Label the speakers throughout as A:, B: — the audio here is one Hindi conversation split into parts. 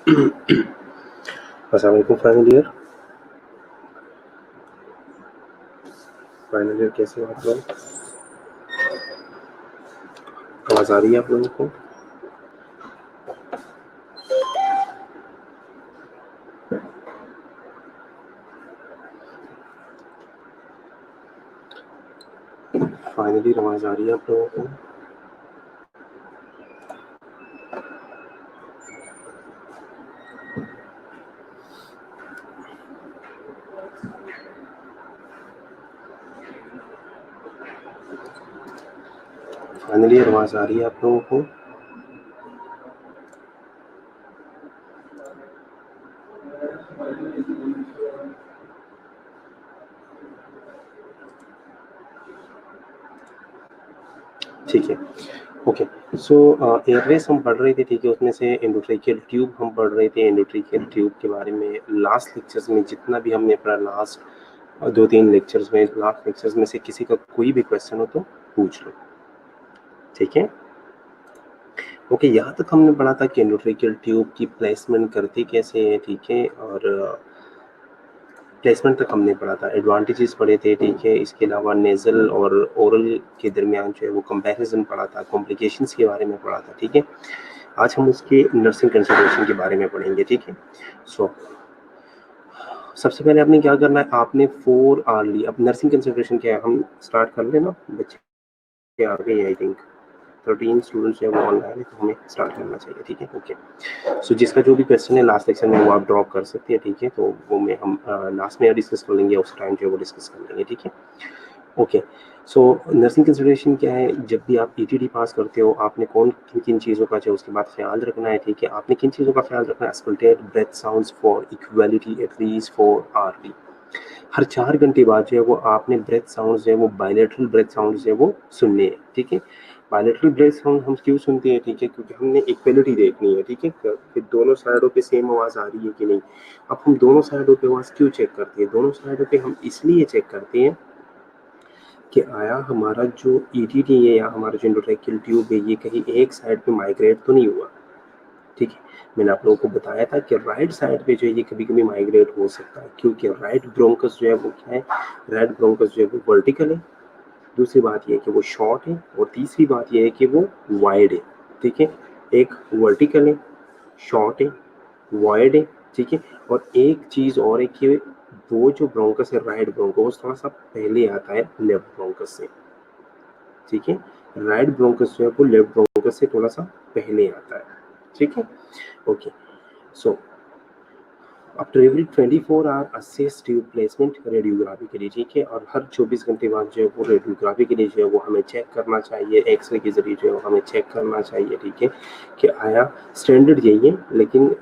A: अस्सलाम वालेकुम फाइनल ईयर। कैसे हो आप लोग? आवाज़ आ रही है आप लोगों को? फाइनली आवाज़ आ रही है आप लोगों को? फाइनली आवाज़ आ रही है आप लोगों को? ठीक है, ओके। सो एयरवेज हम पढ़ रहे थे, ठीक है। उसमें से एंडोट्रेकियल ट्यूब हम पढ़ रहे थे। एंडोट्रेकियल ट्यूब के बारे में लास्ट लेक्चर्स में जितना भी हमने पढ़ा, लास्ट 2-3 लेक्चर्स में, लास्ट लेक्चर्स में से किसी का कोई भी क्वेश्चन हो तो पूछ लो, ठीक है। ओके, यहाँ तक हमने पढ़ा था कि एंडोट्रेकियल ट्यूब की प्लेसमेंट करती कैसे है, ठीक है। और प्लेसमेंट तक हमने पढ़ा था, एडवांटेजेस पढ़े थे, ठीक है। इसके अलावा नेज़ल और ओरल के दरमियान जो है वो कंपैरिजन पढ़ा था, कॉम्प्लिकेशंस के बारे में पढ़ा था, ठीक है। आज हम उसके नर्सिंग कंसिडरेशन के बारे में पढ़ेंगे, ठीक है। सो सबसे पहले आपने क्या करना है, आपने 4 आवर ली। अब नर्सिंग कंसिडरेशन क्या है, हम स्टार्ट कर लेना। बच्चे आ गए, आई थिंक 13 स्टूडेंट्स जो है वो ऑनलाइन है, तो हमें स्टार्ट करना चाहिए, ठीक है। ओके, सो जिसका जो भी क्वेश्चन है लास्ट लेक्चर में वो आप ड्रॉप कर सकते हैं, ठीक है। तो वो में हम लास्ट में डिस्कस कर लेंगे, उस टाइम जो है वो डिस्कस कर लेंगे, ठीक है। ओके, सो नर्सिंग कंसिडरेशन क्या है, जब भी आप ईटीडी पास करते हो, आपने किन किन चीज़ों का जो उसके बाद ख्याल रखना है, ठीक है। आपने किन चीज़ों का ख्याल रखना है, auscultate breath sounds for equality at least 4 hour. हर 4 घंटे बाद जो है वो आपने ब्रेथ साउंड जो है वो बायलैटरल ब्रेथ साउंड जो है वो सुनने हैं, ठीक है। बायलैटरल ब्रेथ साउंड हम क्यों सुनते हैं, ठीक है, क्योंकि हमने इक्वलिटी देखनी है, ठीक है, कि दोनों साइडों पे सेम आवाज़ आ रही है कि नहीं। अब हम दोनों साइडों पे आवाज़ क्यों चेक करते हैं, दोनों साइडों पे हम इसलिए चेक करते हैं कि आया हमारा जो ईटीटी है या हमारा जो एंडोट्रैकियल ट्यूब है, ये कहीं एक साइड पे माइग्रेट तो नहीं हुआ, ठीक है। मैंने आप लोगों को बताया था कि राइट साइड पे जो है ये कभी कभी माइग्रेट हो सकता है, क्योंकि राइट ब्रोंकस जो है वो क्या है, राइट ब्रोंकस जो है वो वर्टिकल है। दूसरी बात ये है कि वो शॉर्ट है, और तीसरी बात ये है कि वो वाइड है, ठीक है। एक वर्टिकल है, शॉर्ट है, वाइड है, ठीक है। और एक चीज़ और है कि वो जो ब्रोंकस है, राइट ब्रोंकस, थोड़ा सा पहले आता है लेफ्ट ब्रोंकस से, ठीक है। राइट ब्रोंकस जो है वो लेफ्ट ब्रोंकस से थोड़ा सा पहले आता है, ठीक है। Okay, so after every 24 hour assess tube placement radiography के लिए, ठीक है। और हर 24 घंटे बाद जो है वो रेडियोग्राफी के लिए जो है वो हमें चेक करना चाहिए, एक्सरे के जरिए जो है हमें चेक करना चाहिए, ठीक है, कि आया स्टैंडर्ड यही है। लेकिन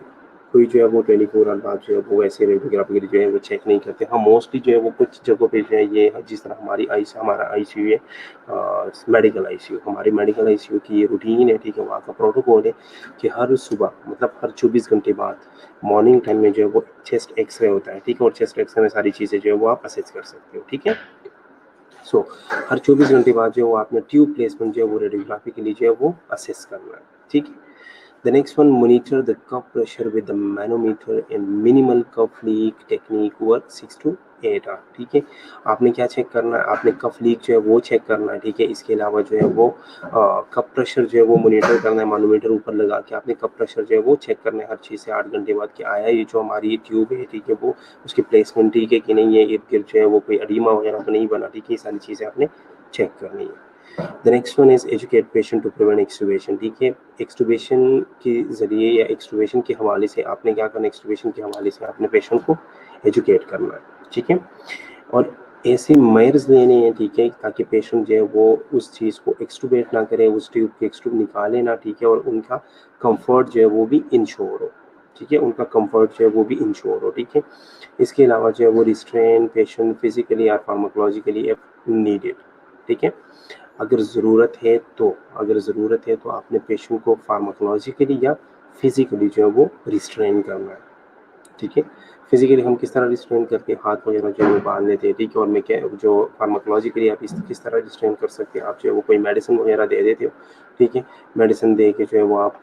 A: कोई जो है वो 24 आवर बाद जो है वो ऐसे रेडियोग्राफी के लिए जो है वो चेक नहीं करते। हाँ, मोस्टली जो है वो कुछ जगहों पे जो है ये जिस तरह हमारा आईसीयू है, मेडिकल आईसीयू, हमारे मेडिकल आईसीयू की ये रूटीन है, ठीक है। वहाँ का प्रोटोकॉल है कि हर सुबह, मतलब हर 24 घंटे बाद मॉर्निंग टाइम में जो है वो चेस्ट एक्सरे होता है, ठीक है। और चेस्ट एक्सरे में सारी चीज़ें जो है वो आप असेस कर सकते हो, ठीक है। सो हर 24 घंटे बाद जो है वो आपने ट्यूब प्लेसमेंट जो है वो रेडियोग्राफी के लिए जो है वो असेस करना है, ठीक है। The next one, monitor the cuff pressure with the manometer and minimal cuff leak technique work 6 to 8 our, ठीक है। आपने क्या चेक करना है, आपने कफ लीक जो है वो चेक करना है, ठीक है। इसके अलावा जो है वो कफ प्रेशर जो है वो मॉनिटर करना है, मानोमीटर ऊपर लगा के आपने कफ प्रेशर जो है वो चेक करना है हर 6 से 8 घंटे बाद कि आया ये जो हमारी ट्यूब है, ठीक है, वो उसकी प्लेसमेंट ठीक है कि नहीं है, इर्द गिर्द जो है वो कोई अडीमा वगैरह तो नहीं बना, ठीक है। ये सारी चीज़ें आपने चेक करनी है। The next one is educate patient to prevent extubation, ठीक है। एक्सटुबेशन के जरिए या एक्सटुबेशन के हवाले से आपने क्या करना, एक्सटुबेशन के हवाले से आपने पेशेंट को एजुकेट करना है, ठीक है। और ऐसे मेयर्स लेने हैं, ठीक है, ताकि पेशेंट जो है वो उस चीज़ को एक्सटुबेट ना करे, उस ट्यूब के एक्सटूब निकाले ना, ठीक है। और उनका कंफर्ट जो है वो भी इंश्योर हो, ठीक है, उनका कंफर्ट जो है वो भी इंश्योर हो, ठीक है। इसके अलावा जो है वो रिस्ट्रेन पेशेंट फिजिकली या फार्माकोलॉजिकली नीडेड, ठीक है। अगर ज़रूरत है तो आपने पेशेंट को फार्माकोलॉजिकली या फिजिकली जो है वो रिस्ट्रेन करना है, ठीक है। फिजिकली हम किस तरह रिस्ट्रेन करते हैं, हाथ वगैरह जो है वो बांध लेते हैं, ठीक है। और मैं क्या जो फार्माकोलॉजिकली आप किस तरह रिस्ट्रेन कर सकते हैं, आप जो है वो कोई मेडिसिन वगैरह दे देते हो, ठीक है। मेडिसिन दे के जो है वो आप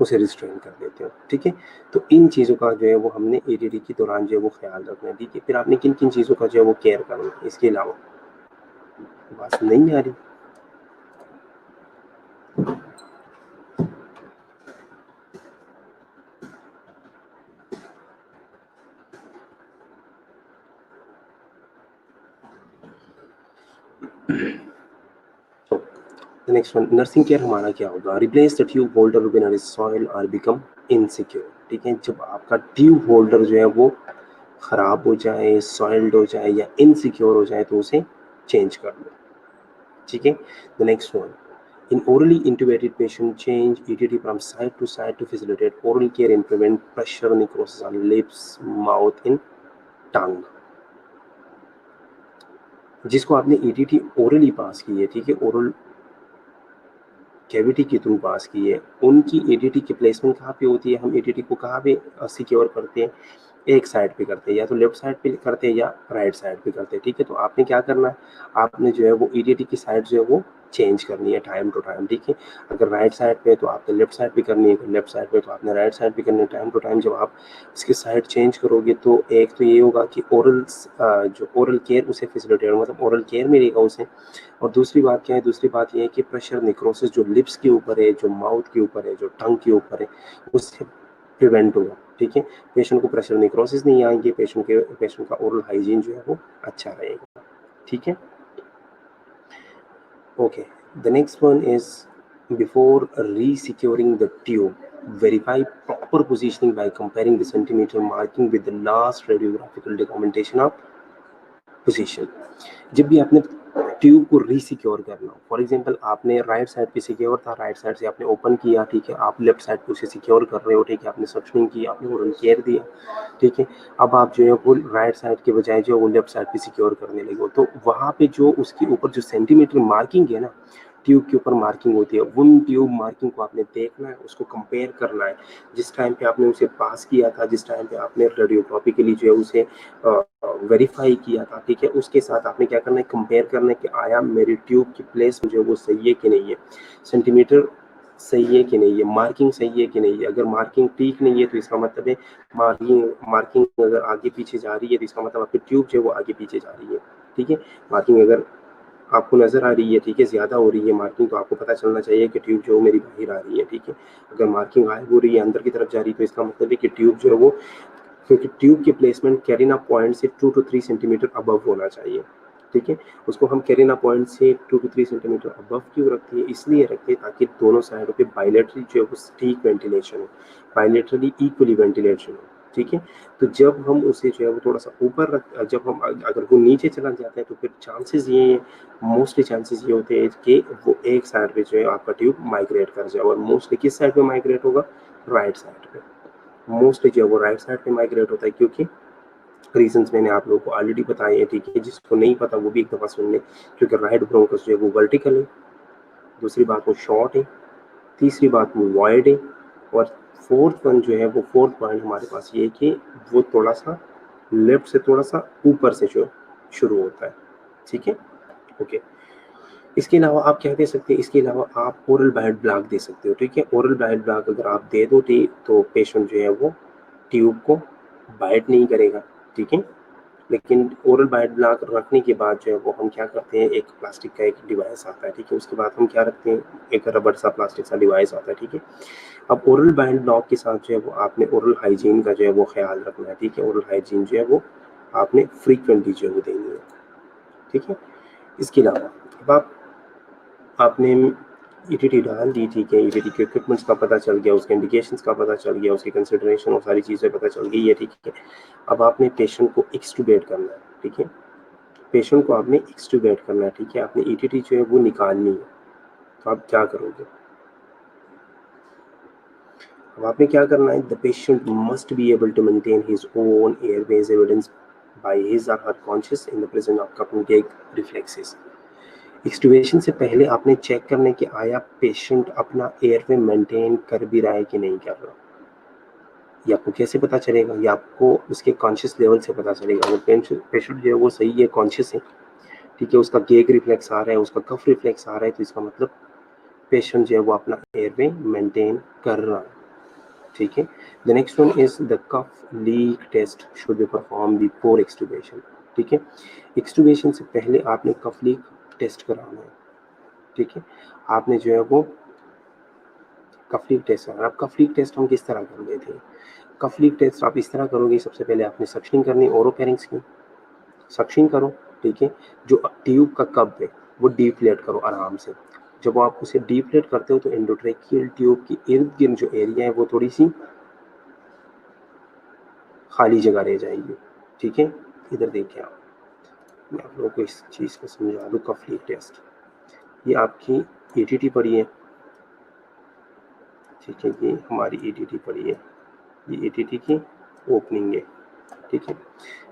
A: उसे रिस्ट्रेन कर देते हो, ठीक है। तो इन चीज़ों का जो है वो हमने एडीडी के दौरान जो है वो ख्याल रखना है, ठीक है। फिर आपने किन किन चीज़ों का जो है वो केयर करना है इसके अलावा? बात नहीं आ रही? The next one, nursing care हमारा क्या होगा? Replace the tube holder when it soil और बिकम इनसिक्योर, ठीक है। जब आपका ट्यूब होल्डर जो है वो खराब हो जाए, सॉइल्ड हो जाए या इनसिक्योर हो जाए तो उसे चेंज कर लो, ठीक है। The next one, in orally intubated patient, change ETT from side to facilitate oral care and prevent pressure necrosis on lips, mouth and tongue। जिसको आपने ETT ओरली पास की है, ठीक है, ओरल कैविटी के थ्रू पास की है, उनकी ETT की प्लेसमेंट कहाँ पे होती है? हम ETT को कहाँ पे सिक्योर करते हैं? एक साइड पे करते हैं, या तो लेफ्ट साइड पे करते हैं या राइट साइड पे करते हैं, ठीक है। तो आपने क्या करना है, आपने जो है वो ETT की साइड जो है वो चेंज करनी है टाइम टू टाइम, ठीक है। अगर राइट साइड पे है तो आपने लेफ्ट साइड पे करनी है, अगर लेफ्ट साइड पे तो आपने राइट साइड पे करनी है। टाइम टू टाइम जब आप इसकी साइड चेंज करोगे तो एक तो ये होगा कि जो ओरल केयर उसे फैसिलिटेट, मतलब ओरल केयर मिलेगा उसे। और दूसरी बात क्या है? दूसरी बात ये है कि प्रेशर निक्रोसिस जो लिप्स के ऊपर है, जो माउथ के ऊपर है, जो टंग के ऊपर है, उससे प्रिवेंट होगा, ठीक है। पेशेंट को प्रेशर निक्रोसिस नहीं आएंगे, पेशेंट का ओरल हाइजीन जो है वो अच्छा रहेगा, ठीक है। Okay, the next one is before resecuring the tube, verify proper positioning by comparing the centimeter marking with the last radiographical documentation of position. जब भी आपने ट्यूब को रीसिक्योर करना हो, फॉर एग्जांपल आपने राइट साइड पे सिक्योर था, राइट साइड से आपने ओपन किया, ठीक है, आप लेफ्ट साइड पे उसे सिक्योर कर रहे हो, ठीक है, आपने सक्शनिंग की, आपने ओरल केयर दिया, ठीक है। अब आप जो है वो राइट साइड के बजाय जो है वो लेफ्ट साइड पे सिक्योर करने लगे हो, तो वहाँ पे जो उसके ऊपर जो सेंटीमीटर मार्किंग है ना, ट्यूब के ऊपर मार्किंग होती है, उन ट्यूब मार्किंग को आपने देखना है, उसको कंपेयर करना है। जिस टाइम पे आपने उसे पास किया था, जिस टाइम पे आपने रेडियोग्राफी के लिए जो है उसे वेरीफाई किया था, ठीक है, उसके साथ आपने क्या करना है, कंपेयर करना है कि आया मेरी ट्यूब की प्लेस जो है वो सही है कि नहीं है, सेंटीमीटर सही है कि नहीं है, मार्किंग सही है कि नहीं है। अगर मार्किंग ठीक नहीं है तो इसका मतलब है मार्किंग अगर आगे पीछे जा रही है तो इसका मतलब आपकी ट्यूब जो है वो आगे पीछे जा रही है, ठीक है। मार्किंग अगर आपको नजर आ रही है, ठीक है, ज्यादा हो रही है मार्किंग, तो आपको पता चलना चाहिए कि ट्यूब जो मेरी बाहर आ रही है, ठीक है। अगर मार्किंग गायब हो रही है, अंदर की तरफ जा रही है, तो इसका मतलब है कि ट्यूब जो है वो, क्योंकि ट्यूब की प्लेसमेंट कैरिना पॉइंट से 2 to 3 सेंटीमीटर अबव होना चाहिए, ठीक है। उसको हम कैरिना पॉइंट से 2 to 3 सेंटीमीटर अबव क्यों रखते हैं? इसलिए रखते हैं ताकि दोनों साइडों पे बायलेटरली जो है वो ठीक वेंटिलेशन हो, बायलेटरली इक्वली वेंटिलेशन हो, ठीक है। तो जब हम उसे जो है वो थोड़ा सा ऊपर रख, जब हम अगर वो नीचे चला जाता है तो फिर चांसेस ये, मोस्टली चांसेस ये होते हैं कि वो एक साइड पे जो है आपका ट्यूब माइग्रेट कर जाए, और मोस्टली किस साइड पे माइग्रेट होगा? राइट साइड पे। मोस्टली जो है वो राइट साइड पे माइग्रेट होता है, क्योंकि रीजंस मैंने आप लोगों को ऑलरेडी बताए हैं, ठीक है। जिसको नहीं पता वो भी एक दफ़ा सुन ले। क्योंकि राइट ब्रोंकस जो है वो वर्टिकल है, दूसरी बात वो शॉर्ट है, तीसरी बात वो वाइड है, और फोर्थ वन जो है वो, फोर्थ पॉइंट हमारे पास ये है कि वो थोड़ा सा लेफ्ट से थोड़ा सा ऊपर से जो शुरू होता है, ठीक है। ओके, इसके अलावा आप क्या दे सकते हैं? इसके अलावा आप ओरल बाइट ब्लॉक दे सकते हो, ठीक है। ओरल बाइट ब्लॉक अगर आप दे दो तो पेशेंट जो है वो ट्यूब को बाइट नहीं करेगा, ठीक है। लेकिन ओरल बाइट ब्लॉक रखने के बाद जो है वो हम क्या करते हैं, एक प्लास्टिक का एक डिवाइस आता है, ठीक है। उसके बाद हम क्या रखते हैं, एक रबड़ सा प्लास्टिक सा डिवाइस आता है, ठीक है। अब ओरल बाइट ब्लॉक के साथ जो है वो आपने ओरल हाइजीन का जो है वो ख्याल रखना है, ठीक है। ओरल हाइजीन जो है वो आपने फ्रीक्वेंटली जो है वो देनी है, ठीक है। इसके अलावा अब आपने ईटीटी डाल दी, ठीक है। ईटीटी के इक्विपमेंट्स का पता चल गया, उसके इंडिकेशंस का पता चल गया, उसकी कंसिडरेशन और सारी चीज़ें पता चल गई है, ठीक है। अब आपने पेशेंट को एक्सटूबेट करना है, ठीक है। पेशेंट को आपने एक्सटूबेट करना है, ठीक है। आपने ईटीटी जो है वो निकालनी है, तो आप क्या करोगे? अब आपने क्या करना है, the patient must be able to maintain his own airways evidence by his or her conscious in the presence of communicate reflexes. Extubation से पहले आपने चेक करने कि आया पेशेंट अपना एयरवे मेंटेन कर भी रहा है कि नहीं कर रहा। ये आपको कैसे पता चलेगा? ये आपको उसके कॉन्शियस लेवल से पता चलेगा। अगर पेशेंट जो है वो सही है, कॉन्शियस है, ठीक है, उसका गेग रिफ्लेक्स आ रहा है, उसका कफ रिफ्लेक्स आ रहा है, तो इसका मतलब पेशेंट जो है वो अपना एयरवे मेंटेन कर रहा है। ठीक है। The next one is the cuff leak test should be perform before extubation. ठीक है, एक्सटुबेशन से पहले आपने कफ लीक टेस्ट कराना है। ठीक है, आपने जो है वो कफ लीक टेस्ट कराना। अब कफ लीक टेस्ट हम किस तरह कर रहे थे? कफ लीक टेस्ट आप इस तरह करोगे, सबसे पहले आपने सक्शनिंग करनी, ओरोफेरिंक्स की सक्शनिंग करो। ठीक है, जो ट्यूब का कप है वो डीफ्लेट करो आराम से। जब आप उसे डीफ्लेट करते हो तो एंडोट्रेकियल ट्यूब की इर्द गिर्द जो एरिया है वो थोड़ी सी खाली जगह रह जाएगी। ठीक है, इधर देखिए आप, मैं आप लोगों को इस चीज़ को समझा दूँ। कफ लीक टेस्ट, ये आपकी ईटीटी पड़ी है। ठीक है, ये हमारी ईटीटी पड़ी है, ये ईटीटी की ओपनिंग है। ठीक है,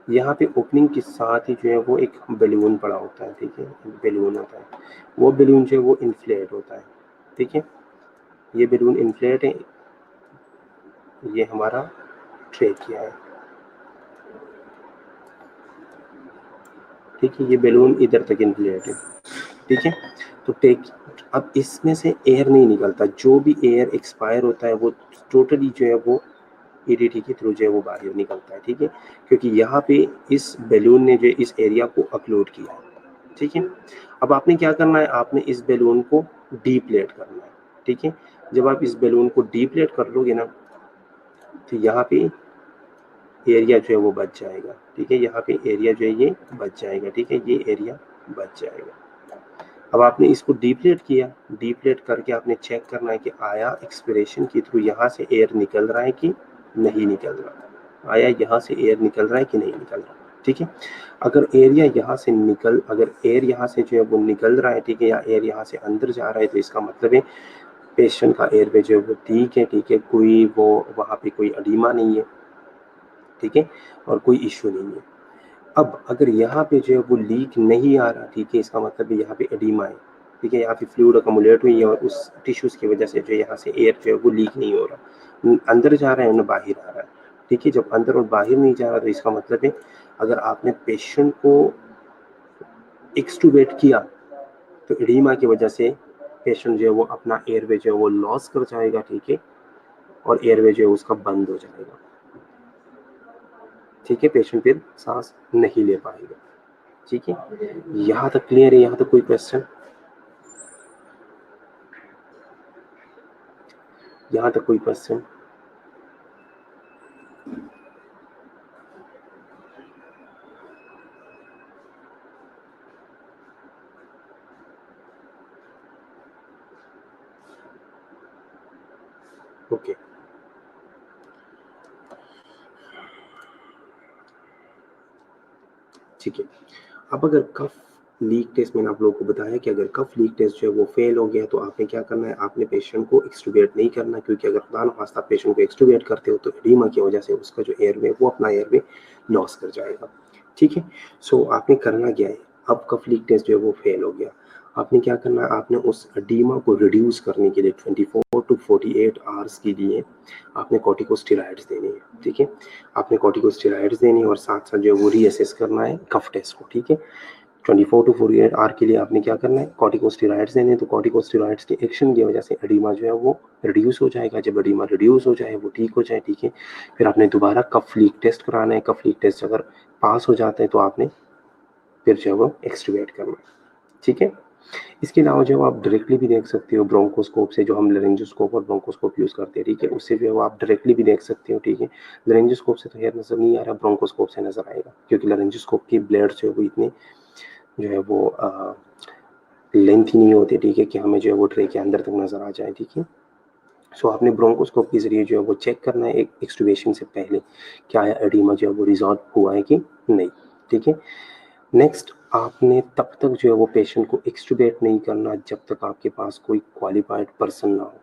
A: यहाँ पे ओपनिंग के साथ ही जो है वो एक बैलून पड़ा होता है। ठीक है, बैलून होता है, वो बैलून जो है वो इन्फ्लेट होता है। ठीक है, ये बैलून इन्फ्लेट है, ये हमारा ट्रेकिया है। ठीक है, ये बैलून इधर तक इन्फ्लेट है। ठीक है, तो अब इसमें से एयर नहीं निकलता, जो भी एयर एक्सपायर होता है वो टोटली जो है वो ईडीटी के थ्रू जो है वो बाहर निकलता है। ठीक है, क्योंकि यहाँ पे इस बैलून ने जो इस एरिया को अपलोड किया है। ठीक है, अब आपने क्या करना है, आपने इस बैलून को डीप्लेट करना है। ठीक है, जब आप इस बैलून को डीप्लेट कर लोगे ना तो यहाँ पे एरिया जो है वो बच जाएगा। ठीक है, यहाँ पे एरिया जो है ये बच जाएगा। ठीक है, ये एरिया बच जाएगा। अब आपने इसको डीप्लेट किया, डीप्लेट करके आपने चेक करना है कि आया एक्सपिरेशन के थ्रू यहाँ से एयर निकल रहा है कि नहीं निकल रहा, आया यहाँ से एयर निकल रहा है कि नहीं निकल रहा। ठीक है, अगर एरिया यहाँ से अगर एयर यहाँ से जो है वो निकल रहा है, ठीक है, या एयर यहाँ से अंदर जा रहा है, तो इसका मतलब है पेशेंट का एयरवे जो है वो ठीक है। ठीक है, कोई वो वहाँ पे कोई अडीमा नहीं है। ठीक है, और कोई इश्यू नहीं है। अब अगर यहाँ पे जो है वो लीक नहीं आ रहा, ठीक है, इसका मतलब यहाँ पे एडीमा है। ठीक है, यहाँ पे फ्लूइड अकोमुलेट हुई है और उस टिश्यूज़ की वजह से जो यहाँ से एयर जो है वो लीक नहीं हो रहा, अंदर जा रहा है ना बाहर आ रहा है। ठीक है, जब अंदर और बाहर नहीं जा रहा तो इसका मतलब है अगर आपने पेशेंट को एक्सटुबेट किया तो एडीमा की वजह से पेशेंट जो है वो अपना एयरवे जो है वो लॉस कर जाएगा। ठीक है, और एयरवे जो है उसका बंद हो जाएगा। ठीक है, पेशेंट फिर सांस नहीं ले पाएगा। ठीक है, यहाँ तक क्लियर है? यहाँ तक कोई क्वेश्चन? यहाँ तक कोई क्वेश्चन? ओके, ठीक है। अब अगर कफ लीक टेस्ट, मैंने आप लोगों को बताया कि अगर कफ लीक टेस्ट जो है वो फेल हो गया तो आपने क्या करना है, आपने पेशेंट को एक्सटुबेट नहीं करना, क्योंकि अगर खुदा न खास्ता पेशेंट को एक्सटुबेट करते हो तो एडीमा की वजह से उसका जो एयरवे वो अपना एयरवे लॉस कर जाएगा। ठीक है, सो आपने करना क्या है, अब कफ लीक टेस्ट जो है वो फेल हो गया, आपने क्या करना है, आपने उस एडीमा को रिड्यूस करने के लिए 24 टू 48 आवर्स के लिए आपने कॉर्टिकोस्टेरॉइड्स देने हैं। ठीक है, आपने कॉर्टिकोस्टेरॉइड्स देने और साथ साथ जो है वो रीअसेस करना है कफ टेस्ट को। ठीक है, 24 टू 48 आवर के लिए आपने क्या करना है, कॉर्टिकोस्टेरॉइड्स देने। तो कॉर्टिकोस्टेरॉइड्स के एक्शन की वजह से एडीमा जो है वो रिड्यूस हो जाएगा। जब एडीमा रिड्यूस हो जाए, वो ठीक हो जाए, ठीक है, फिर आपने दोबारा कफ लीक टेस्ट कराना है। कफ लीक टेस्ट अगर पास हो जाता है तो आपने फिर जो है वो एक्सट्यूबेट करना है। ठीक है, इसके अलावा जो आप डायरेक्टली भी देख सकते हो ब्रोंकोस्कोप से, जो हम लेरिंजोस्कोप और ब्रोंकोस्कोप यूज़ करते हैं। ठीक है, उससे जो है आप डायरेक्टली भी देख सकते हो। ठीक है, लेरिंजोस्कोप से तो हेयर नज़र नहीं आ रहा, ब्रोंकोस्कोप से नज़र आएगा, क्योंकि लेरिंजोस्कोप की ब्लेड जो है वो इतने जो है वो लेंथ ही नहीं होती। ठीक है, कि हमें जो है वो ट्रे के अंदर तक नज़र आ जाए। ठीक है, सो आपने ब्रोंकोस्कोप के ज़रिए जो है वो चेक करना है एक एक्सट्यूबेशन से पहले, क्या एडिमा जो है वो रिजॉल्व हुआ है कि नहीं। ठीक है, नेक्स्ट आपने तब तक जो है वो पेशेंट को एक्सट्यूबेट नहीं करना जब तक आपके पास कोई क्वालिफाइड पर्सन ना हो।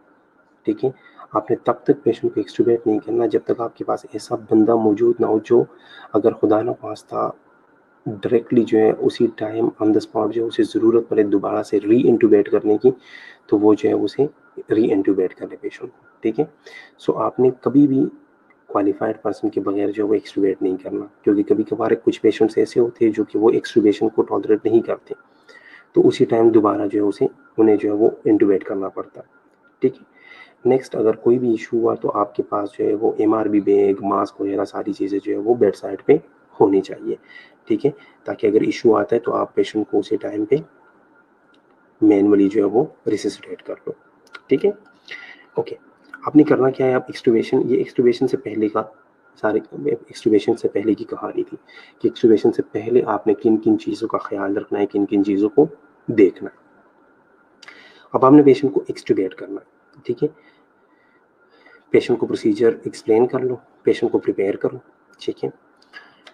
A: ठीक है, आपने तब तक पेशेंट को एक्सट्यूबेट नहीं करना जब तक आपके पास ऐसा बंदा मौजूद ना हो जो अगर खुदा ना खास्ता डायरेक्टली जो है उसी टाइम ऑन द स्पॉट जो उसे ज़रूरत पड़े दोबारा से री इंटूबेट करने की, तो वो जो है उसे री इंटूबेट करे पेशेंट को। ठीक है, सो आपने कभी भी क्वालिफाइड पर्सन के बगैर जो है वो एक्सट्यूबेट नहीं करना, क्योंकि कभी कभार कुछ पेशेंट्स ऐसे होते हैं जो कि वो एक्सट्यूबेशन को टॉलरेट नहीं करते, तो उसी टाइम दोबारा जो है उन्हें जो है वो इंटूबेट करना पड़ता है। ठीक है, नेक्स्ट अगर कोई भी इशू हुआ तो आपके पास जो है वो MRB बैग, मास्क वगैरह सारी चीज़ें जो है वो बेड साइड पे होनी चाहिए, ठीक है, ताकि अगर इशू आता है तो आप पेशेंट को उसी टाइम पे मैनुअली जो है वो रिससिटेट कर लो, ठीक है। ओके, आपने करना क्या है, आप एक्सट्यूबेशन, ये एक्सट्यूबेशन से पहले का सारे एक्सट्यूबेशन से पहले की कहानी थी कि एक्सट्यूबेशन से पहले आपने किन किन चीज़ों का ख्याल रखना है, किन किन चीज़ों को देखना है। अब आपने पेशेंट को एक्सट्यूबेट करना है, ठीक है, पेशेंट को प्रोसीजर एक्सप्लेन कर लो, पेशेंट को प्रिपेयर करो, ठीक है।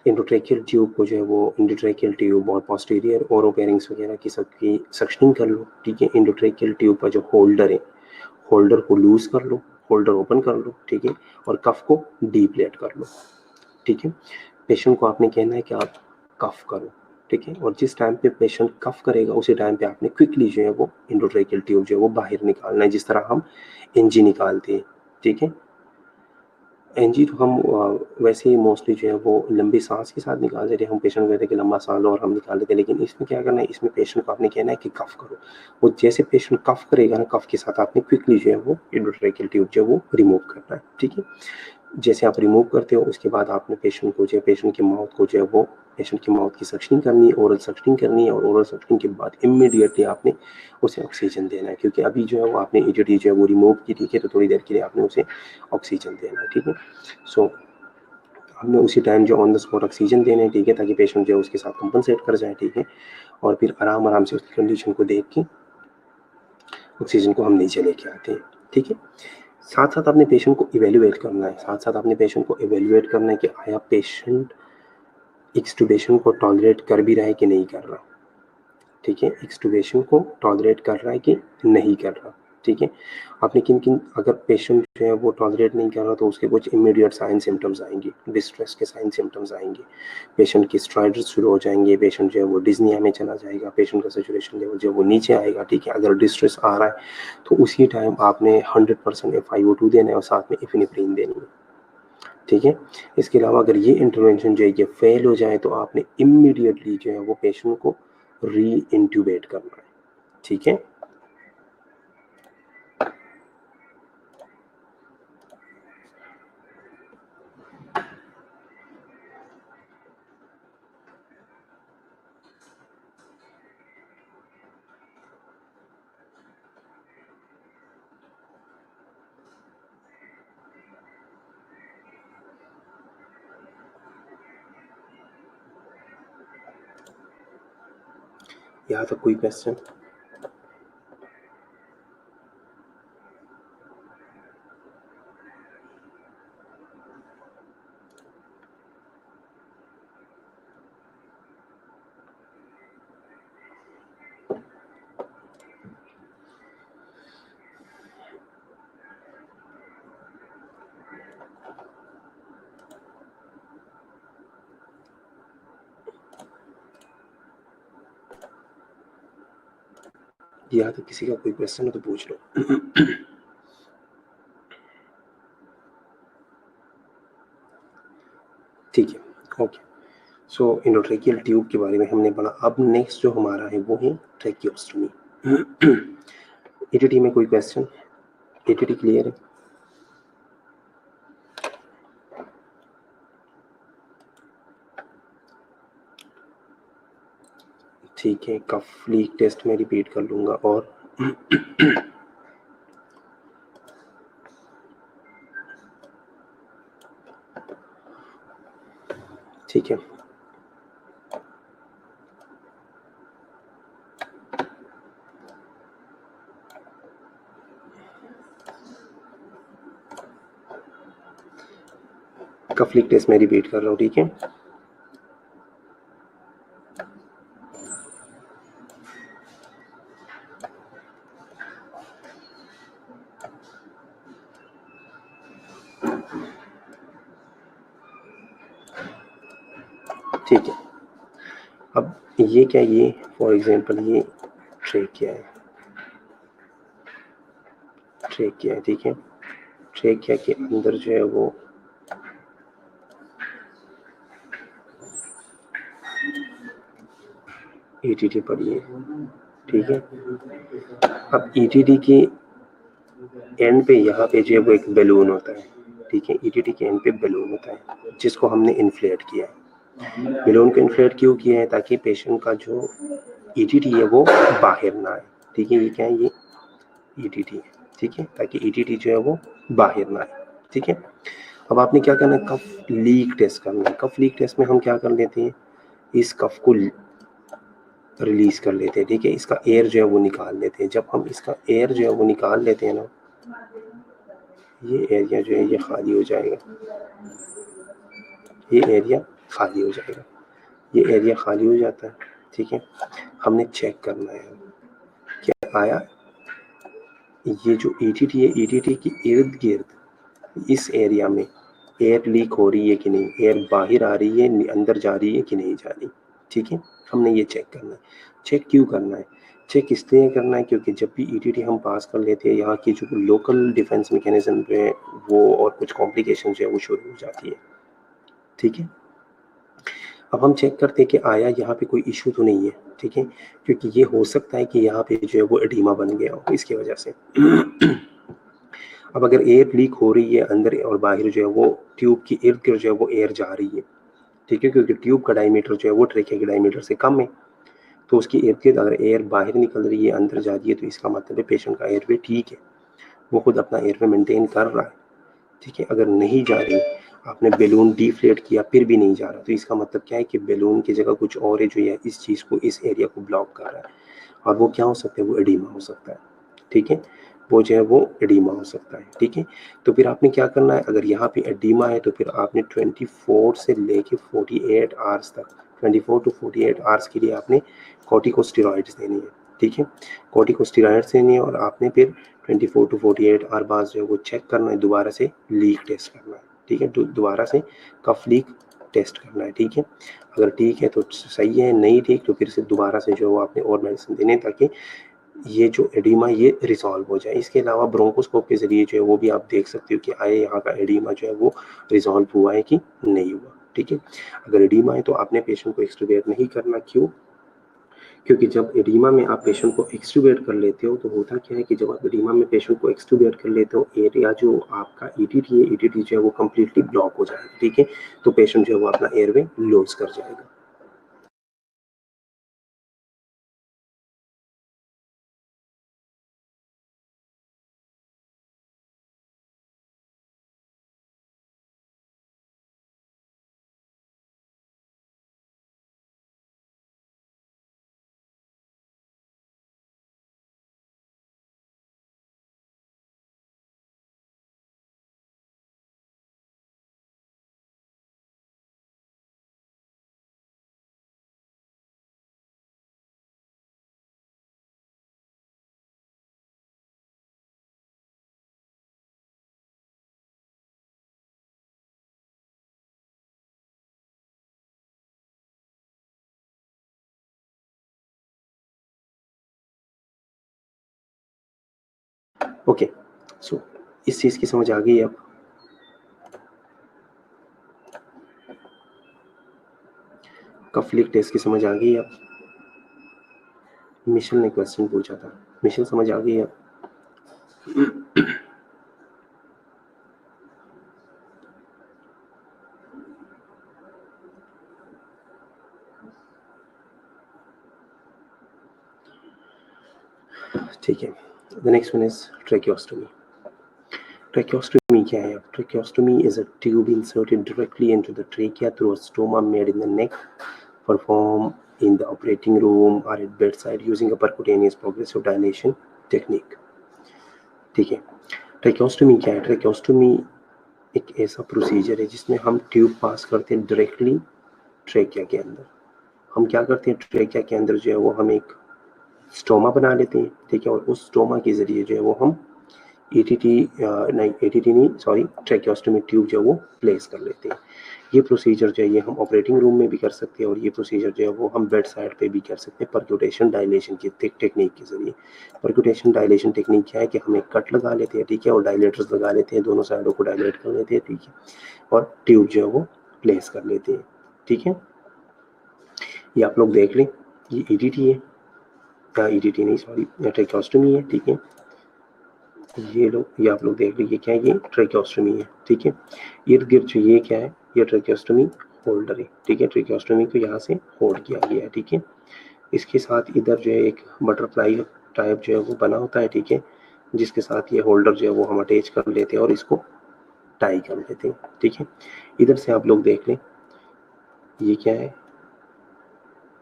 A: एंडोट्रेकियल ट्यूब को जो है वो एंडोट्रेकियल ट्यूब और पोस्टीरियर ओरोफेरिंक्स वगैरह की सबकी सक्शनिंग कर लो, ठीक है। एंडोट्रेकियल ट्यूब का जो होल्डर है, होल्डर को लूज कर लो, होल्डर ओपन कर लो, ठीक है, और कफ को डीप्लेट कर लो, ठीक है। पेशेंट को आपने कहना है कि आप कफ करो, ठीक है, और जिस टाइम पे पेशेंट कफ करेगा उसी टाइम पे आपने क्विकली जो है वो एंडोट्रेकियल ट्यूब जो है वो बाहर निकालना है, जिस तरह हम एनजी निकालते हैं, ठीक है। एनजी तो हम वैसे ही मोस्टली जो है वो लंबी सांस के साथ निकाल देते हैं, हम पेशेंट कहते हैं कि लंबा सांस लो और हम निकाल देते हैं, लेकिन इसमें क्या करना है, इसमें पेशेंट को आपने कहना है कि कफ करो, वो जैसे पेशेंट कफ करेगा ना, कफ के साथ आपने क्विकली जो है वो एंडोट्रेकियल ट्यूब जो है वो रिमूव करना है, ठीक है। जैसे आप रिमूव करते हो उसके बाद आपने पेशेंट को जो है पेशेंट की माउथ को जो है वो पेशेंट की माउथ की सक्शनिंग करनी है, ओरल सक्शनिंग करनी है, और ओरल सक्शनिंग के बाद इमीडिएटली आपने उसे ऑक्सीजन देना है, क्योंकि अभी जो है वो आपने ईडीटी जो है वो रिमूव की, ठीक है, तो थोड़ी देर के लिए आपने उसे ऑक्सीजन देना है, ठीक है। सो हमने उसी टाइम जो ऑन द स्पॉट ऑक्सीजन देने, ठीक है, ताकि पेशेंट जो है उसके साथ कंपनसेट कर जाए, ठीक है, और फिर आराम आराम से उसकी कंडीशन को देख के ऑक्सीजन को हम नीचे लेके आते हैं, ठीक है। साथ साथ आपने पेशेंट को इवेल्युएट करना है, साथ साथ आपने पेशेंट को इवेल्युएट करना है कि आया पेशेंट एक्सटुबेशन को टॉलरेट कर भी रहा है कि नहीं कर रहा, ठीक है, एक्सटुबेशन को टॉलरेट कर रहा है कि नहीं कर रहा, ठीक है। आपने किन किन, अगर पेशेंट जो है वो टॉलरेट नहीं कर रहा तो उसके कुछ इमीडिएट साइन सिम्टम्स आएंगे, डिस्ट्रेस के साइन सिम्टम्स आएंगे, पेशेंट की स्ट्राइडर्स शुरू हो जाएंगे, पेशेंट जो है वो डिज्निया में चला जाएगा, पेशेंट का सैचुरेशन लेवल जो है वो नीचे आएगा, ठीक है। अगर डिस्ट्रेस आ रहा है तो उसी टाइम आपने 100% FiO2 देना है और साथ में एफिनेफ्रिन देनी है, ठीक है। इसके अलावा अगर ये इंटरवेंशन जो है ये फेल हो जाए तो आपने इमीडिएटली जो है वो पेशेंट को री इंट्यूबेट करना है, ठीक है। यहाँ तक कोई क्वेश्चन? यहाँ तक किसी का कोई क्वेश्चन है तो पूछ लो। ठीक है, ओके। सो एंडोट्रेकियल ट्यूब के बारे में हमने पढ़ा। अब नेक्स्ट जो हमारा है वो है ट्रेकियोस्टमी। ETT में कोई क्वेश्चन? ETT क्लियर है? ठीक है, कफ लीक टेस्ट में रिपीट कर लूँगा और ठीक है, कफ लीक टेस्ट में रिपीट कर रहा हूँ, ठीक है। ठीक है, अब ये क्या, ये फॉर एग्जांपल ये ट्रेकिया है, ट्रेकिया है, ठीक है। ट्रेकिया के अंदर जो है वो ETT पड़ी है, ठीक है। अब ETT की एंड पे यहाँ पे जो है वो एक बैलून होता है, ठीक है, ईटीटी के एंड पे बैलून होता है जिसको हमने इन्फ्लेट किया है। बैलून को इन्फ्लेट क्यों किया है? ताकि पेशेंट का जो ईटीटी है वो बाहर ना आए, ठीक है। ये क्या है? ये ईटीटी है, ठीक है, ताकि ईटीटी जो है वो बाहर ना आए, ठीक है। अब आपने क्या करना है? कफ लीक टेस्ट करना है। कफ लीक टेस्ट में हम क्या कर लेते हैं? इस कफ को रिलीज कर लेते हैं, ठीक है, इसका एयर जो है वो निकाल लेते हैं। जब हम इसका एयर जो है वो निकाल लेते हैं ना, ये एरिया जो है ये खाली हो जाएगा, ये एरिया खाली हो जाएगा, ये एरिया खाली हो जाता है, ठीक है। हमने चेक करना है क्या आया। ये जो ईटीटी है, ईटीटी की इर्द गिर्द इस एरिया में एयर लीक हो रही है कि नहीं, एयर बाहर आ रही है, अंदर जा रही है कि नहीं जा रही, ठीक है। हमने ये चेक करना है। चेक क्यों करना है? चेक इसलिए करना है क्योंकि जब भी ईटीटी हम पास कर लेते हैं, यहाँ की जो लोकल डिफेंस मैकेनिज्म जो है वो और कुछ कॉम्प्लिकेशन जो है वो शुरू हो जाती है, ठीक है। अब हम चेक करते हैं कि आया यहाँ पे कोई इशू तो नहीं है, ठीक है, क्योंकि ये हो सकता है कि यहाँ पे जो है वो एडीमा बन गया हो इसकी वजह से। अब अगर एयर लीक हो रही है अंदर और बाहर जो है वो ट्यूब की इर्द गिर्द जो है वो एयर जा रही है, ठीक है, क्योंकि ट्यूब का डायमीटर जो है वो ट्रेकिया के डायमीटर से कम है, तो उसकी इर्द गिर्द अगर एयर बाहर निकल रही है अंदर जा रही है तो इसका मतलब है पेशेंट का एयरवे ठीक है, वो खुद अपना एयरवे मेंटेन कर रहा है, ठीक है। अगर नहीं जा रही, आपने बैलून डिफ्लेट किया फिर भी नहीं जा रहा, तो इसका मतलब क्या है कि बैलून की जगह कुछ और है जो है इस चीज़ को, इस एरिया को ब्लॉक कर रहा है, और वो क्या हो सकता है? वो एडीमा हो सकता है, ठीक है, वो जो है वो एडीमा हो सकता है, ठीक है। तो फिर आपने क्या करना है? अगर यहाँ पे एडीमा है तो फिर आपने 24 से लेके 48 आवर्स तक, 24 टू 48 आवर्स के लिए आपने कॉर्टिकोस्टेरॉइड्स देनी है, ठीक है। कॉर्टिकोस्टेरॉइड्स देनी है और आपने फिर 24 टू 48 आवर बाद जो है वो चेक करना है, दोबारा से लीक टेस्ट करना है, ठीक है, दोबारा से कफ लीक टेस्ट करना है, ठीक है। अगर ठीक है तो सही है, नहीं ठीक तो फिर से दोबारा से जो है वो आपने और मेडिसिन देने, ताकि ये जो एडीमा ये रिजॉल्व हो जाए। इसके अलावा ब्रोंकोस्कोप के ज़रिए जो है वो भी आप देख सकते हो कि आए यहाँ का एडीमा जो है वो रिजॉल्व हुआ है कि नहीं हुआ, ठीक है। अगर एडीमा है तो आपने पेशेंट को एक्सट्यूबेट नहीं करना। क्यों? क्योंकि जब एडीमा में आप पेशेंट को एक्सट्यूबेट कर लेते हो तो होता क्या है कि जब आप एडीमा में पेशेंट को एक्सट्यूबेट कर लेते हो, एरिया जो आपका ईटीटी है, ईटीटी जो है वो कम्प्लीटली ब्लॉक हो जाएगा, ठीक है, तो पेशेंट जो है वो अपना एयरवे लूज कर जाएगा। ओके, सो इस चीज़ की समझ आ गई अब? कफ लीक टेस्ट की समझ आ गई अब? मिशेल ने क्वेश्चन पूछा था, मिशेल समझ आ गई अब? ठीक है, the next one is tracheostomy. Tracheostomy क्या है? Tracheostomy is a tube inserted directly into the trachea through a stoma made in the neck, performed in the operating room or at bedside using a percutaneous progressive dilation technique. ठीक है, ट्रेकियोस्टोमी क्या है? ट्रेकियोस्टोमी एक ऐसा प्रोसीजर है जिसमें हम ट्यूब पास करते हैं डायरेक्टली ट्रेकिया के अंदर। हम क्या करते हैं? ट्रेकिया के अंदर जो है वो हम एक स्टोमा बना लेते हैं, ठीक है, और उस स्टोमा के ज़रिए जो है वो हम ईटीटी नहीं, ईटीटी नहीं, सॉरी, ट्रेकियोस्टोमी ट्यूब जो है वो प्लेस कर लेते हैं। ये प्रोसीजर जो है ये हम ऑपरेटिंग रूम में भी कर सकते हैं और ये प्रोसीजर जो है वो हम बेड साइड पे भी कर सकते हैं परक्यूटेशन डायलेशन की टेक्निक के ज़रिए। परक्यूटेशन डायलेशन टेक्निक क्या है कि हम एक कट लगा लेते हैं, ठीक है, और डायलेटर्स लगा लेते हैं, दोनों साइडों को डायलेट कर लेते हैं, ठीक है, और ट्यूब जो है वो प्लेस कर लेते हैं, ठीक है। ये आप लोग देख लें, ये ईटीटी है, ईटीटी नहीं, सॉरी, ट्रेकियोस्टोमी है, ठीक है। ये आप लोग देख लीजिए क्या है, ये ट्रेकियोस्टोमी है, ठीक है। इर्द गिर्द जो ये क्या है, ये ट्रेकियोस्टोमी होल्डर है, ठीक है। ट्रेकियोस्टोमी को यहाँ से होल्ड किया गया है, ठीक है। इसके साथ इधर जो है एक बटरफ्लाई टाइप जो है वो बना होता है, ठीक है, जिसके साथ ये होल्डर जो है वो हम अटैच कर लेते हैं और इसको टाई कर लेते हैं, ठीक है। इधर से आप लोग देख लें, ये क्या है,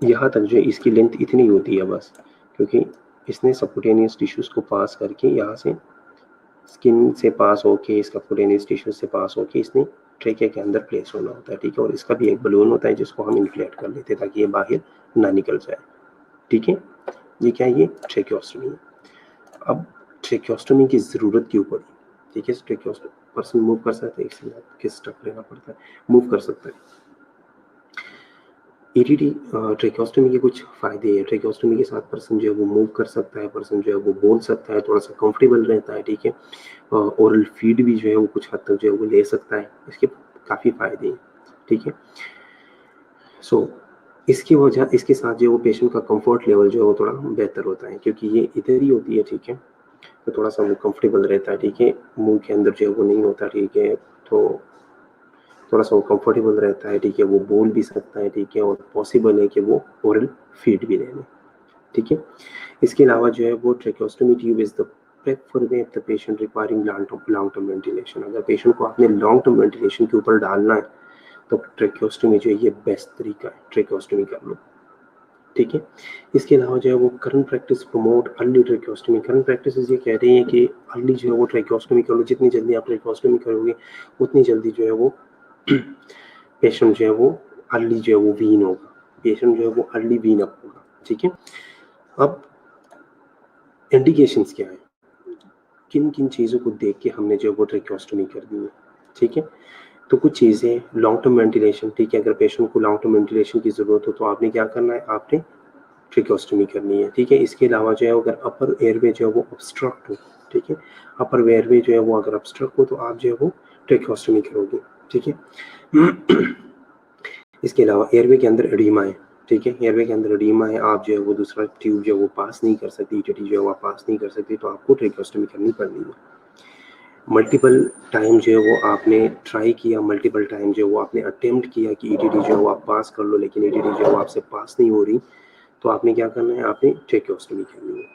A: यहाँ तक जो है इसकी लेंथ इतनी होती है बस, क्योंकि इसने सबक्यूटेनियस टिश्यूज को पास करके यहाँ से स्किन से पास होके, इसका सबक्यूटेनियस टिश्यू से पास होके इसने ट्रेकिया के अंदर प्लेस होना होता है, ठीक है। और इसका भी एक बलून होता है जिसको हम इन्फ्लेट कर लेते हैं ताकि ये बाहर ना निकल जाए, ठीक है। ये क्या है, ये ट्रेकियोस्टोमी है। अब ट्रेकियोस्टोमी की ज़रूरत क्यों पड़ी, ठीक है। ट्रेकियोस्टोमी पर्सन मूव कर सकता है, इसलिए किस स्टेप लेना पड़ता है, मूव कर सकता है। ईटीटी ट्रेकियोस्टोमी के कुछ फ़ायदे हैं। ट्रेकियोस्टोमी के साथ पर्सन जो है वो मूव कर सकता है, पर्सन जो है वो बोल सकता है, थोड़ा-सा कंफर्टेबल रहता है, ठीक है। ओरल फीड भी जो है वो कुछ हद तक जो है वो ले सकता है। इसके काफ़ी फ़ायदे हैं, ठीक है। सो इसकी वजह, इसके साथ जो है वो पेशेंट का कंफर्ट लेवल जो है वो थोड़ा बेहतर होता है, क्योंकि ये इधर ही होती है, ठीक है। तो थोड़ा-सा वो कंफर्टेबल रहता है, ठीक है। मुँह के अंदर जो है वो नहीं होता, ठीक है। तो थोड़ा-सा वो कंफर्टेबल रहता है, ठीक है। वो बोल भी सकता है, ठीक है, और पॉसिबल है कि वो ओरल फीड भी ले ले, ठीक है। इसके अलावा जो है वो tracheostomy tube is the preferred way of the patient requiring long term ventilation. अगर पेशेंट को आपने लॉन्ग टर्म वेंटिलेशन के ऊपर डालना है तो ट्रेकियोस्टोमी जो है ये बेस्ट तरीका है, ट्रेकियोस्टोमी कर लो, ठीक है। इसके अलावा जो है वो current practice promote early tracheostomy. Current practices ये कह रही हैं कि अर्ली जो है वो ट्रेकियोस्टोमी कर लो, जितनी जल्दी आप ट्रेकियोस्टोमी करोगे उतनी जल्दी जो है वो पेशेंट जो है वो अर्ली जो है वो वीन होगा, पेशेंट जो है वो अर्ली वीन अप होगा, ठीक है। अब इंडिकेशंस क्या है, किन किन चीज़ों को देख के हमने जो है वो ट्रेकियोस्टोमी करनी है, ठीक है। तो कुछ चीज़ें, लॉन्ग टर्म वेंटिलेशन, ठीक है। अगर पेशेंट को लॉन्ग टर्म वेंटिलेशन की ज़रूरत हो तो आपने क्या करना है, आपने ट्रेकियोस्टोमी करनी है, ठीक है। इसके अलावा जो है अगर अपर एयरवे जो है वो ऑब्स्ट्रक्ट हो, ठीक है, अपर एयरवे जो है वो अगर ऑब्स्ट्रक्ट हो तो आप जो है वो ट्रेकियोस्टोमी करोगे, ठीक है। इसके अलावा एयरवे के अंदर एडीमा है, ठीक है, एयरवे के अंदर एडीमा है, आप जो है वो दूसरा ट्यूब जो है वो पास नहीं कर सकती, ईटीटी जो है वो पास नहीं कर सकती, तो आपको ट्रेकियोस्टोमी करनी पड़नी है। मल्टीपल टाइम जो है वो आपने ट्राई किया, मल्टीपल टाइम जो है वो आपने अटेम्प्ट किया कि ईटीटी जो है वो आप पास कर लो, लेकिन ईटीटी जो है वो आपसे पास नहीं हो रही, तो आपने क्या करना है, आपने ट्रेकियोस्टोमी करनी है,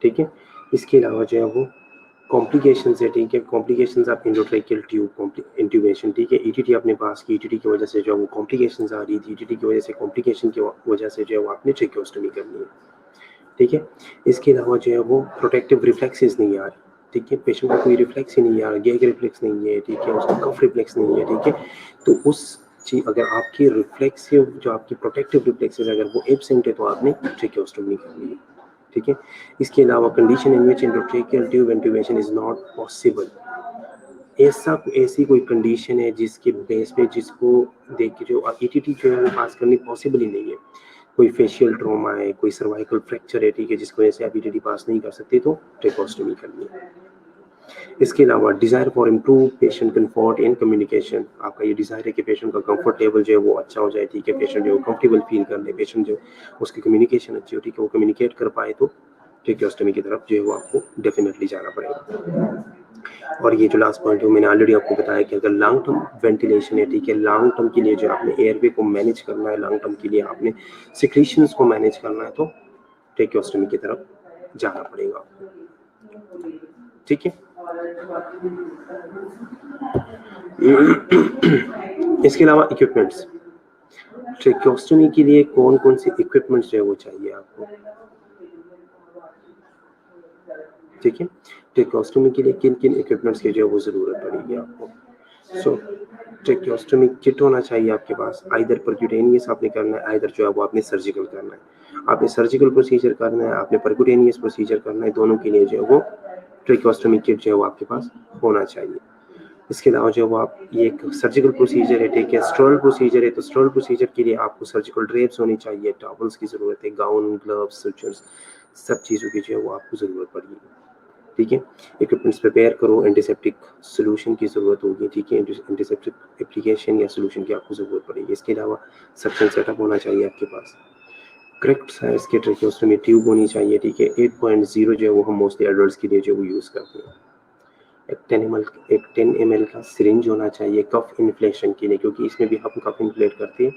A: ठीक है। इसके अलावा जो है वो कॉम्प्लिकेशंस है, ठीक है। कॉम्प्लिकेशंस आप एंडोट्रेकियल ट्यूब इंट्यूबेशन, ठीक है। ईटीटी आपने पास की, ईटीटी की वजह से जो है वो कॉम्प्लिकेशंस आ रही थी, ईटीटी की वजह से कॉम्प्लिकेशन की वजह से जो है वो आपने ट्रेकियोस्टोमी करनी है, ठीक है। इसके अलावा जो है वो प्रोटेक्टिव रिफ्लेक्सेस नहीं आ रही, ठीक है। पेशेंट को कोई रिफ्लेक्स ही नहीं आ रहा, गैग रिफ्लेक्स नहीं है, ठीक है, उसका कफ रिफ्लेक्स नहीं है, ठीक है। तो उस चीज, अगर आपकी रिफ्लेक्सिव जो आपकी प्रोटेक्टिव रिफ्लेक्सेस अगर वो एब्सेंट है तो आपने ट्रेकियोस्टोमी करनी है, ठीक है। इसके अलावा condition in which endotracheal tube intubation is not possible, ऐसी कोई कंडीशन है जिसके बेस पे, जिसको देख के जो ईटीटी जो है वो पास करनी पॉसिबल ही नहीं है। कोई फेशियल ट्रॉमा है, कोई सर्वाइकल फ्रैक्चर है, ठीक है, जिसकी वजह से आप ईटीटी पास नहीं कर सकते, तो ट्रेकोस्टोमी करनी है। इसके अलावा desire for improve patient comfort and communication, आपका ये डिजायर है कि पेशेंट का कंफर्ट लेवल जो है वो अच्छा हो जाए, ठीक है, पेशेंट जो कंफर्टेबल फील कर ले, पेशेंट जो उसकी कम्युनिकेशन अच्छी हो, ठीक है, वो कम्युनिकेट कर पाए, तो ट्रेकोस्टोमी की तरफ जो है वो आपको डेफिनेटली जाना पड़ेगा। और ये जो लास्ट पॉइंट है मैंने ऑलरेडी आपको बताया कि अगर लॉन्ग टर्म वेंटिलेशन है, ठीक है, लॉन्ग टर्म के लिए जो आपने एयरवे को मैनेज करना है, लॉन्ग टर्म के लिए आपने सिक्रीशंस को मैनेज करना है, तो ट्रेकियोस्टोमी की तरफ जाना पड़ेगा, ठीक है। इसके अलावा इक्विपमेंट्स, ट्रेकियोस्टोमी के लिए कौन कौन से इक्विपमेंट्स जो है वो चाहिए आपको, ठीक है। ट्रेकियोस्टोमी के लिए किन किन इक्विपमेंट्स की जो है वो ज़रूरत पड़ेगी आपको। सो ट्रेकियोस्टोमी किट होना चाहिए आपके पास, आइदर परक्यूटेनियस आपने करना है, आइदर जो है वो आपने सर्जिकल करना है। आपने सर्जिकल प्रोसीजर करना है, आपने परक्यूटेनियस प्रोसीजर करना है, दोनों के लिए जो है वो ट्रेकियोस्टोमी किट जो है वो आपके पास होना चाहिए। इसके अलावा जो वो आप, ये एक सर्जिकल प्रोसीजर है, ठीक है, स्टर्ल प्रोसीजर है, तो स्टर्ल प्रोसीजर के लिए आपको सर्जिकल ड्रेप्स होनी चाहिए, टॉवल्स की ज़रूरत है, गाउन, ग्लव्स, सुचर्स, सब चीज़ों की जो है वो आपको ज़रूरत पड़ेगी, ठीक है। इक्विपमेंट्स प्रिपेयर करो, एंटीसेप्टिक सोल्यूशन की ज़रूरत होगी, ठीक है, एंटीसेप्टिक एप्लीकेशन या सोल्यूशन की आपको ज़रूरत पड़ेगी। इसके अलावा सक्शन सेटअप होना चाहिए आपके पास। करेक्ट साइज की ट्रेकियोस्टोमी ट्यूब होनी चाहिए, ठीक है। 8.0 जो है वो हम मोस्टली एडल्ट्स के लिए जो वो यूज़ करते हैं। एक 10 ml का सिरिंज होना चाहिए कफ इन्फ्लेशन के लिए, क्योंकि इसमें भी हम कफ इन्फ्लेट करते हैं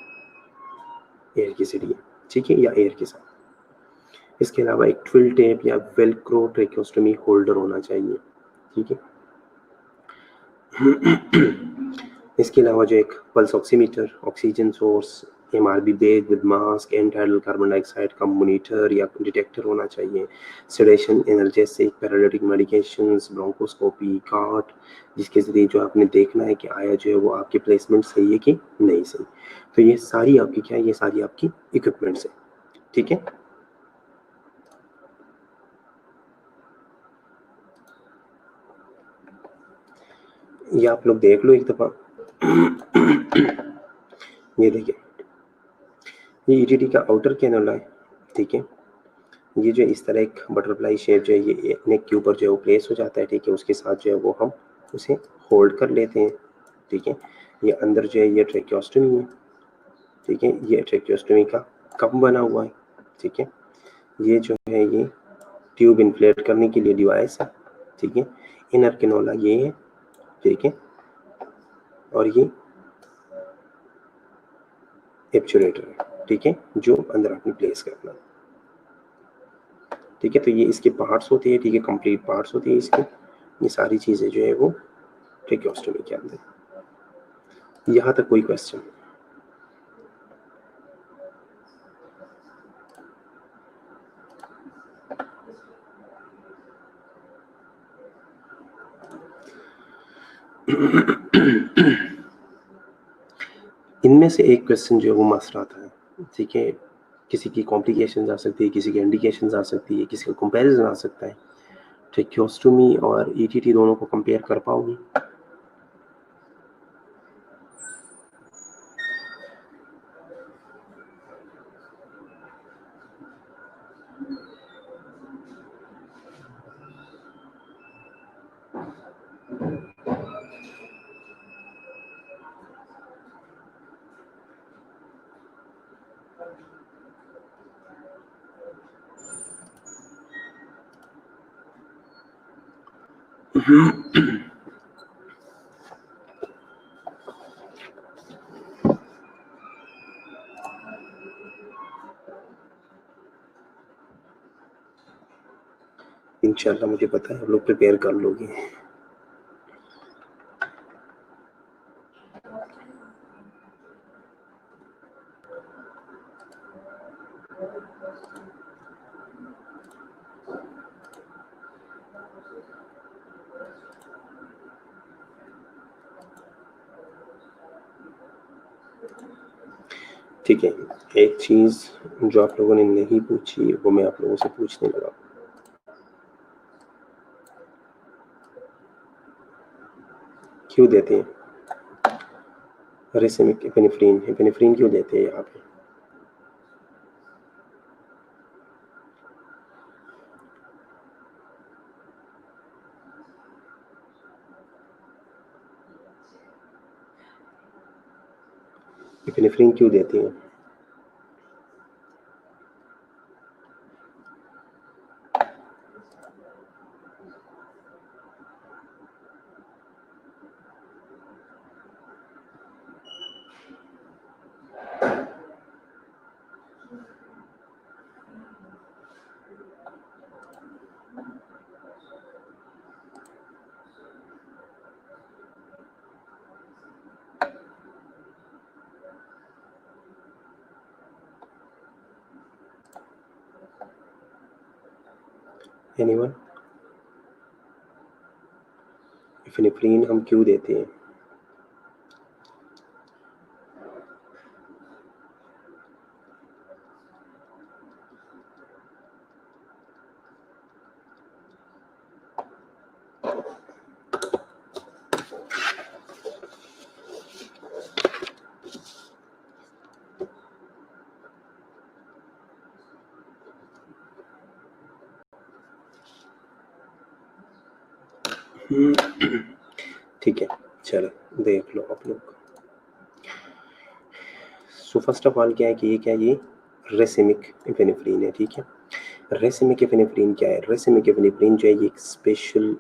A: एयर के जरिए, ठीक है, या एयर के साथ। इसके अलावा एक ट्विल टेप या वेलक्रो ट्रेकियोस्टोमी होल्डर होना चाहिए, ठीक है। इसके अलावा जो एक pulse oximeter, oxygen source, MRB bag with mask, end tidal carbon dioxide का मॉनिटर या डिटेक्टर होना चाहिए। Sedation, analgesic, paralytic medications, bronchoscopy, cart, जिसके ज़रिए जो आपने देखना है कि आया जो है वो आपकी प्लेसमेंट सही है कि नहीं सही। तो ये सारी आपकी क्या है, ये सारी आपकी इक्विपमेंट्स है, ठीक है। ये आप लोग देख लो एक दफ़ा। ये देखिए, ये ईटीटी का आउटर कैनोला है, ठीक है। ये जो इस तरह एक बटरफ्लाई शेप जो है ये नेक के ऊपर जो है वो प्लेस हो जाता है, ठीक है। उसके साथ जो है वो हम उसे होल्ड कर लेते हैं, ठीक है। ये अंदर जो है ये ट्रेकियोस्टोमी है, ठीक है। ये ट्रेकियोस्टोमी का कप बना हुआ है, ठीक है। ये जो है ये ट्यूब इन्फ्लेट करने के लिए डिवाइस है, ठीक है। इनर कैनोला ये है, ठीक है। और ये एब्चुरेटर है, ठीक है, जो अंदर आपने प्लेस करना है, ठीक है। तो ये इसके पार्ट्स होते हैं, ठीक है, कंप्लीट पार्ट्स होते हैं इसके। ये सारी चीज़ें जो है वो ट्रेकियोस्टोमी के अंदर। यहाँ तक कोई क्वेश्चन? इनमें से एक क्वेश्चन जो है वो मस्ट आता है, ठीक है। किसी की कॉम्प्लिकेशंस आ सकती है, किसी की इंडिकेशंस आ सकती है, किसी का कंपैरिजन आ सकता है। ट्रेकियोस्टोमी और ईटीटी दोनों को कंपेयर कर पाओगे? इंशाल्लाह मुझे पता है आप लोग प्रिपेयर कर लोगे। ठीक है, एक चीज़ जो आप लोगों ने नहीं पूछी वो मैं आप लोगों से पूछने लगा। क्यों देते हैं रेसिमिक एपिनेफ्रीन? एपिनेफ्रीन क्यों देते हैं यहाँ पे? एपिनेफ्रीन क्यों देते हैं? एनीवन? एपिनेफ्रीन हम क्यों देते हैं? ठीक है, चलो देख लो आप लोग। सो फर्स्ट ऑफ ऑल क्या है कि ये क्या, ये रेसिमिक एफिनेफ्रिन है, ठीक है। रेसिमिक एफिनेफ्रिन क्या है? रेसिमिक एफिनेफ्रिन जो है ये एक स्पेशल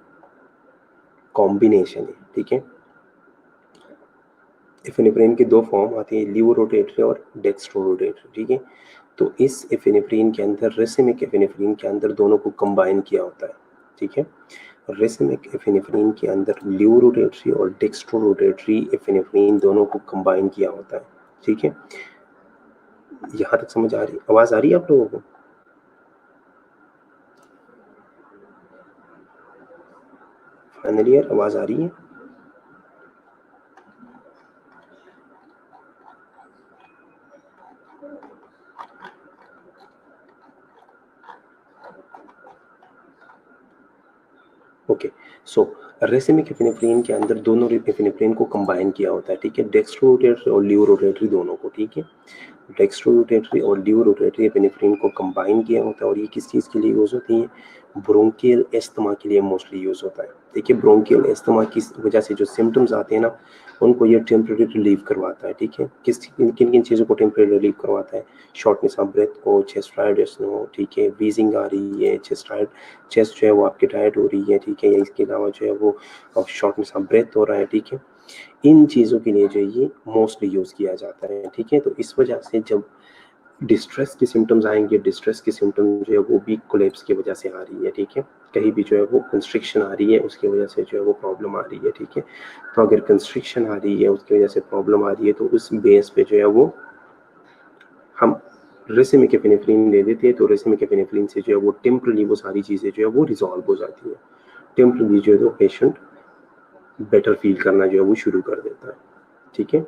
A: कॉम्बिनेशन है, ठीक है। एफिनेफ्रिन की दो फॉर्म आती है, लीवोरोटेटरी और डेक्स्ट्रोरोटेटरी, ठीक है। तो इस एफिनेफ्रिन के अंदर, रेसिमिक एफिनेफ्रिन के अंदर दोनों को कंबाइन किया होता है, ठीक है। रेसिमिक एफिनेफ्रिन के अंदर लीवोरोटेटरी और डेक्स्ट्रोरोटेटरी एफिनेफ्रिन दोनों को कंबाइन किया होता है, ठीक है। यहाँ तक समझ आ रही, आवाज आ रही है आप लोगों को? फाइनल ईयर आवाज आ रही है? ओके, सो रेसिमिक एफिनेफ्रिन के अंदर दोनों एफिनेफ्रिन को कंबाइन किया होता है, ठीक है। डेक्स्ट्रोरोटेटरी और लीवोरोटेटरी दोनों को, ठीक है। डेक्स्ट्रोरोटेटरी और लीवोरोटेटरी एपिनेफ्रिन को कंबाइन किया होता है और ये किस चीज़ के लिए यूज़ होती है? ब्रोंकियल एस्थमा के लिए मोस्टली यूज़ होता है। देखिए, ब्रोंकियल एस्थमा की वजह से जो सिम्टम्स आते हैं ना, उनको ये टेम्परेरी रिलीव करवाता है, ठीक है। किन किन चीज़ों को टेम्परेरी रिलीव करवाता है? शॉर्टनेस ऑफ ब्रेथ को, चेस्ट टायर्डनेस हो, ठीक है, वीजिंग आ रही है, चेस्ट जो है वो आपकी टाइट हो रही है, ठीक है, या इसके अलावा जो है वो शॉर्टनेस ऑफ ब्रेथ हो रहा है, ठीक है। इन चीज़ों के लिए जो ये मोस्टली यूज़ किया जाता है, ठीक है। तो इस वजह से जब डिस्ट्रेस के सिम्टम्स आएंगे, डिस्ट्रेस के सिम्टम जो है वो भी कोलैप्स की वजह से आ रही है, ठीक है। कहीं भी जो है वो कंस्ट्रिक्शन आ रही है, उसकी वजह से जो है वो प्रॉब्लम आ रही है, ठीक है। तो अगर कंस्ट्रिक्शन आ रही है, उसकी वजह से प्रॉब्लम आ रही है, तो उस बेस पे जो है वो हम रेसिमिक एपिनेफ्रिन दे देते हैं। तो रेसिमिक एपिनेफ्रिन से जो है वो टेम्परली वो सारी चीज़ें जो है वो रिजॉल्व हो जाती है। टेम्परली जो है वो पेशेंट बेटर फील करना जो है वो शुरू कर देता है, ठीक है।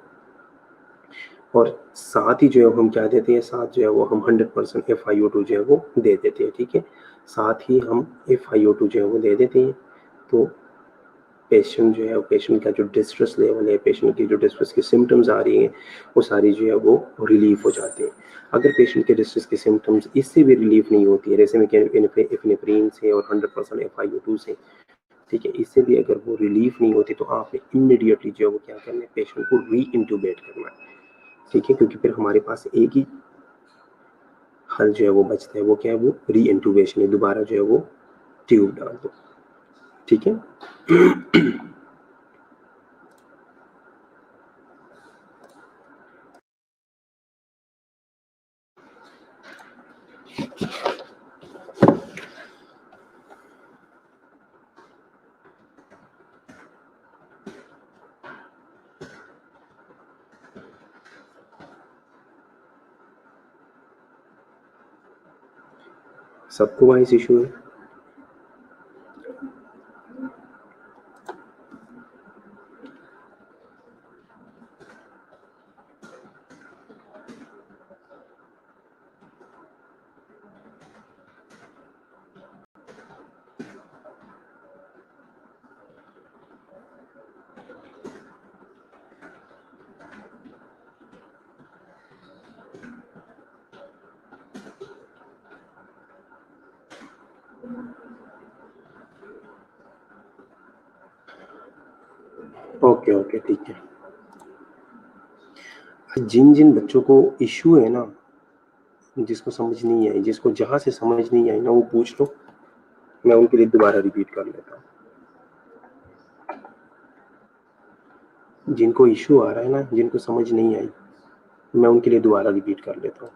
A: और साथ ही जो है हम क्या देते हैं, साथ जो है वो हम 100% FiO2 जो है वो दे देते हैं, ठीक है। साथ ही हम FiO2 जो है वो दे देते हैं। तो पेशेंट जो है, पेशेंट का जो डिस्ट्रेस लेवल है, पेशेंट की जो डिस्ट्रेस की सिम्टम्स आ रही हैं, वो सारी जो है वो रिलीफ हो जाते हैं। अगर पेशेंट के डिस्ट्रेस के सिम्टम्स इससे भी रिलीफ नहीं होती है, जैसे में एफिनेफ्रिन से और 100% FiO2 से, ठीक है, इससे भी अगर वो रिलीफ नहीं होती, तो आपने इमीडिएटली जो है वो क्या करना है, पेशेंट को री इंट्यूबेट करना है, ठीक है। क्योंकि फिर हमारे पास एक ही हल जो है वो बचता है, वो क्या है, वो री इंट्यूबेशन है, दोबारा जो है वो ट्यूब डाल दो, ठीक है। सबको वॉइस इशू है? ओके ओके, ठीक है। जिन जिन बच्चों को इशू है ना, जिसको समझ नहीं आई, जिसको जहाँ से समझ नहीं आई ना, वो पूछ लो, मैं उनके लिए दोबारा रिपीट कर लेता हूँ। जिनको इशू आ रहा है ना, जिनको समझ नहीं आई, मैं उनके लिए दोबारा रिपीट कर लेता हूँ।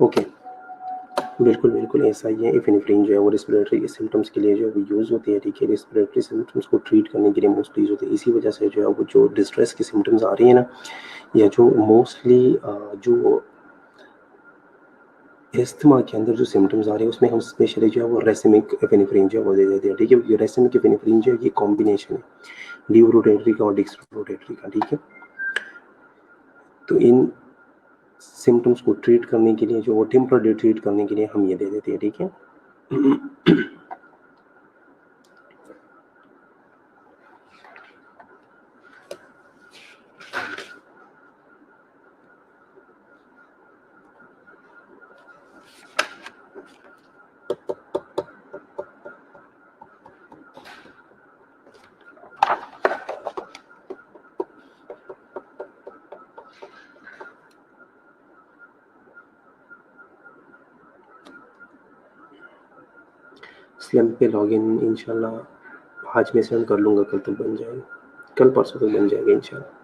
A: ओके, बिल्कुल, बिल्कुल ऐसा ही है। एफिनेफ्रिन जो है वो रेस्पिरेटरी के सिम्पटम्स के लिए जो है वो यूज़ होती है, ठीक है? रेस्पिरेटरी सिम्पटम्स को ट्रीट करने के लिए मोस्टली यूज़ होती है। इसी वजह से जो है वो जो डिस्ट्रेस की सिम्पटम्स आ रही है ना, या जो मोस्टली जो अस्थमा के अंदर जो सिम्पटम्स आ रहे हैं उसमें हम स्पेशली जो है वो रेसिमिक एफिनेफ्रिन जो है वो दे देते हैं, ठीक है? ये रेसिमिक एफिनेफ्रिन जो है ये कॉम्बिनेशन है लीवोरोटेटरी का और डेक्स्ट्रोरोटेटरी का, ठीक है? तो इन सिम्पटम्स को ट्रीट करने के लिए जो वो टेम्परेरी ट्रीट करने के लिए हम ये दे देते हैं, ठीक है? स्लैम्प पे लॉगिन इंशाल्लाह आज मैं सेंड कर लूँगा, कल तक बन जाएगा, कल परसों तक बन जाएगा इंशाल्लाह।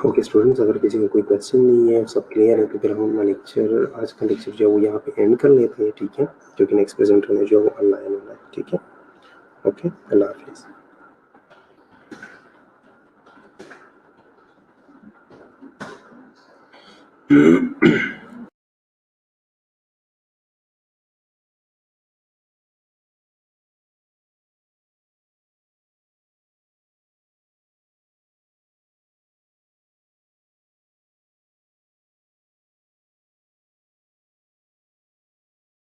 A: ओके स्टूडेंट्स, अगर किसी का कोई क्वेश्चन नहीं है, सब क्लियर है, तो फिर हम अपना लेक्चर, आज का लेक्चर जो है वो यहाँ पे एंड कर लेते हैं, ठीक है? क्योंकि नेक्स्ट प्रेजेंटर में जो है वो ऑनलाइन होना है, ठीक है? ओके, अल्लाह हाफिज़।